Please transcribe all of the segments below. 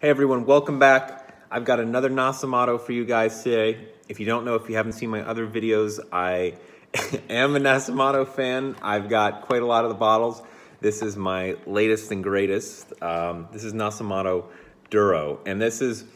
Hey everyone, welcome back. I've got another Nasomatto for you guys today. If you don't know, if you haven't seen my other videos, I am a Nasomatto fan. I've got quite a lot of the bottles. This is my latest and greatest. This is Nasomatto Duro, and this is,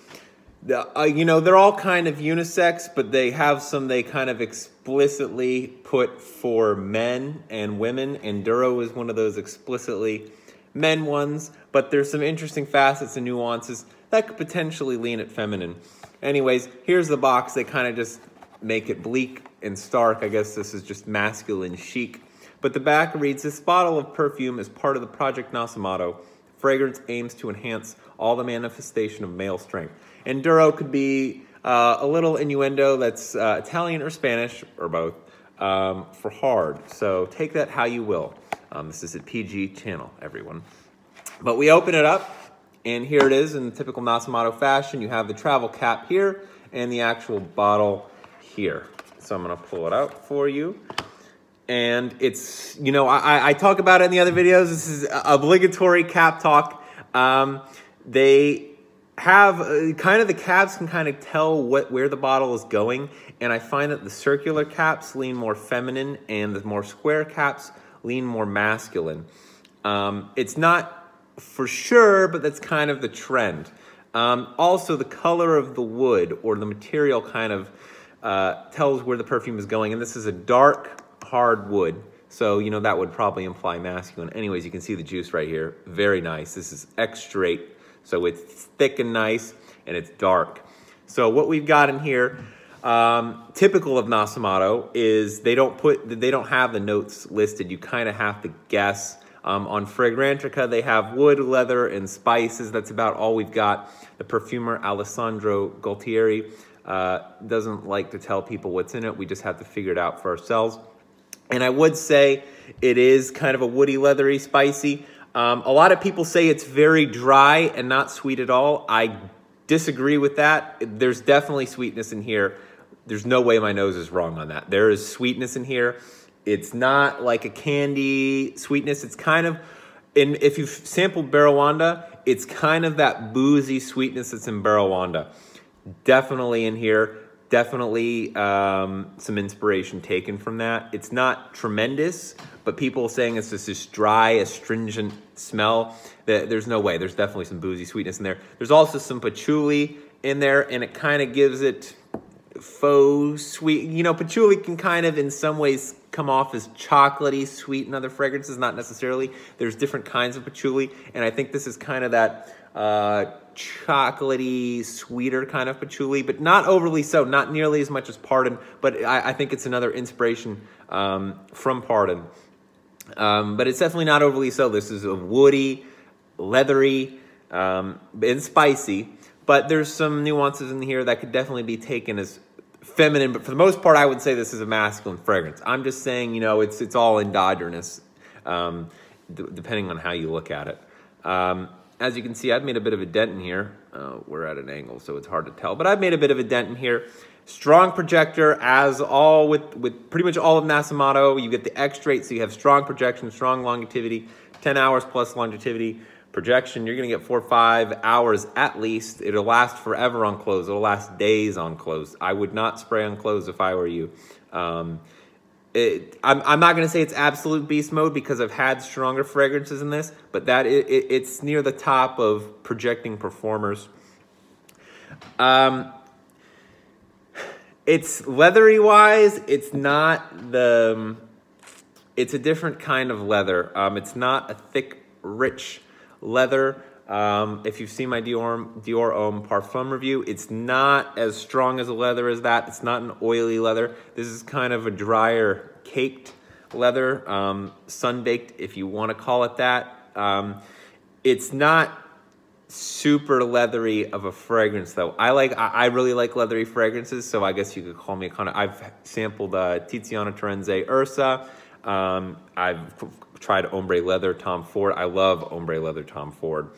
you know, they're all kind of unisex, but they have some they kind of explicitly put for men and women, and Duro is one of those explicitly men ones, but there's some interesting facets and nuances that could potentially lean at feminine. Anyways, here's the box. They kind of just make it bleak and stark. I guess this is just masculine chic. But the back reads, this bottle of perfume is part of the Project Nasomatto. Fragrance aims to enhance all the manifestation of male strength. And Duro could be a little innuendo that's Italian or Spanish, or both, for hard. So take that how you will. This is a PG channel, everyone. But we open it up, and here it is in typical Nasomatto fashion. You have the travel cap here and the actual bottle here. So I'm going to pull it out for you. And it's, you know, I talk about it in the other videos. This is obligatory cap talk. They have kind of, the caps can kind of tell where the bottle is going. And I find that the circular caps lean more feminine and the more square caps lean more masculine. It's not for sure, but that's kind of the trend. Also, the color of the wood or the material kind of tells where the perfume is going. And this is a dark, hard wood. So, you know, that would probably imply masculine. Anyways, you can see the juice right here. Very nice. This is extrait. So it's thick and nice, and it's dark. So what we've got in here, typical of Nasomatto, is they don't have the notes listed. You kind of have to guess. On Fragrantica, they have wood, leather, and spices. That's about all we've got. The perfumer Alessandro Gualtieri doesn't like to tell people what's in it. We just have to figure it out for ourselves. And I would say it is kind of a woody, leathery, spicy. A lot of people say it's very dry and not sweet at all. I disagree with that. There's definitely sweetness in here. There's no way my nose is wrong on that. There is sweetness in here. It's not like a candy sweetness. It's kind of, if you've sampled Barawanda, it's kind of that boozy sweetness that's in Barawanda. Definitely in here. Definitely some inspiration taken from that. It's not tremendous, but people saying it's just this dry, astringent smell. There's no way. There's definitely some boozy sweetness in there. There's also some patchouli in there, and it kind of gives it faux sweet. You know, patchouli can kind of in some ways come off as chocolatey sweet in other fragrances, not necessarily. There's different kinds of patchouli, and I think this is kind of that chocolatey, sweeter kind of patchouli, but not overly so, not nearly as much as Pardon, but I think it's another inspiration from Pardon. But it's definitely not overly so. This is a woody, leathery, and spicy, but there's some nuances in here that could definitely be taken as feminine, but for the most part, I would say this is a masculine fragrance. I'm just saying, you know, it's all endogenous, depending on how you look at it. As you can see, I've made a bit of a dent in here. We're at an angle, so it's hard to tell, but I've made a bit of a dent in here. Strong projector, as all with pretty much all of Nasomatto. You get the extrait, so you have strong projection, strong longevity, 10 hours plus longevity. Projection, you're going to get 4 or 5 hours at least. It'll last forever on clothes. It'll last days on clothes. I would not spray on clothes if I were you. I'm not going to say it's absolute beast mode because I've had stronger fragrances in this, but it's near the top of projecting performers. It's leathery wise. It's not the. It's a different kind of leather. It's not a thick, rich leather. If you've seen my Dior Homme Parfum review, it's not as strong as a leather as that. It's not an oily leather. This is kind of a drier, caked leather, sun-baked, if you want to call it that. It's not super leathery of a fragrance, though. I really like leathery fragrances, so I guess you could call me a kind of. I've sampled Tiziana Terenzi Ursa. I've tried ombre leather Tom Ford. I love ombre leather Tom Ford.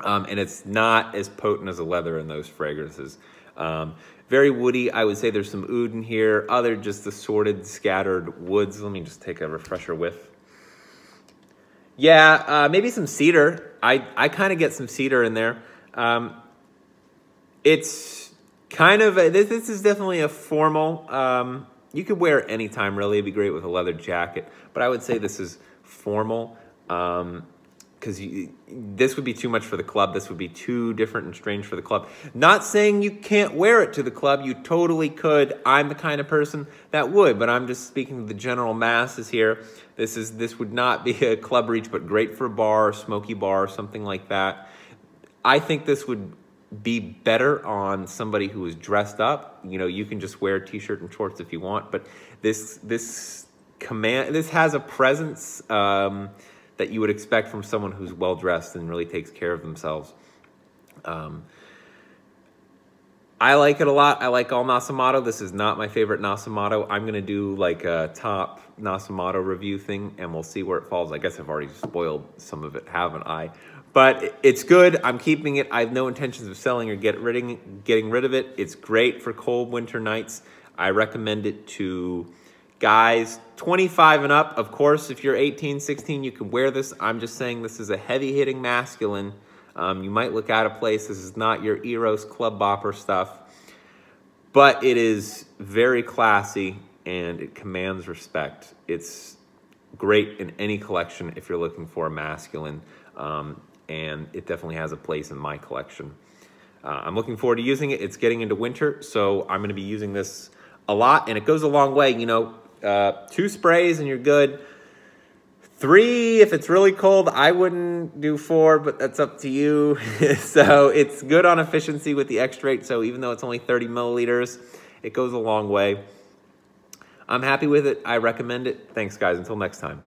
And it's not as potent as a leather in those fragrances. Very woody. I would say there's some oud in here. Other just assorted, scattered woods. Let me just take a refresher whiff. Yeah, maybe some cedar. I kind of get some cedar in there. It's kind of, this is definitely a formal, you could wear it anytime really, it'd be great with a leather jacket, but I would say this is formal, because this would be too much for the club, this would be too different and strange for the club. Not saying you can't wear it to the club, you totally could, I'm the kind of person that would, but I'm just speaking to the general masses here. This would not be a club reach, but great for a bar, smoky bar, something like that. I think this would be better on somebody who is dressed up. You know, you can just wear a t-shirt and shorts if you want, but this has a presence that you would expect from someone who's well dressed and really takes care of themselves. I like it a lot. I like all Nasomatto. This is not my favorite Nasomatto. I'm gonna do like a top Nasomatto review thing, and we'll see where it falls. I guess I've already spoiled some of it, haven't I? But it's good. I'm keeping it. I have no intentions of selling or getting rid of it. It's great for cold winter nights. I recommend it to guys 25 and up. Of course, if you're 18, 16, you can wear this. I'm just saying this is a heavy-hitting masculine. You might look out of place. This is not your Eros club bopper stuff. But it is very classy, and it commands respect. It's great in any collection if you're looking for a masculine. And it definitely has a place in my collection. I'm looking forward to using it. It's getting into winter, so I'm gonna be using this a lot, and it goes a long way. You know, 2 sprays and you're good. 3, if it's really cold. I wouldn't do 4, but that's up to you. So it's good on efficiency with the extract, so even though it's only 30 milliliters, it goes a long way. I'm happy with it. I recommend it. Thanks, guys. Until next time.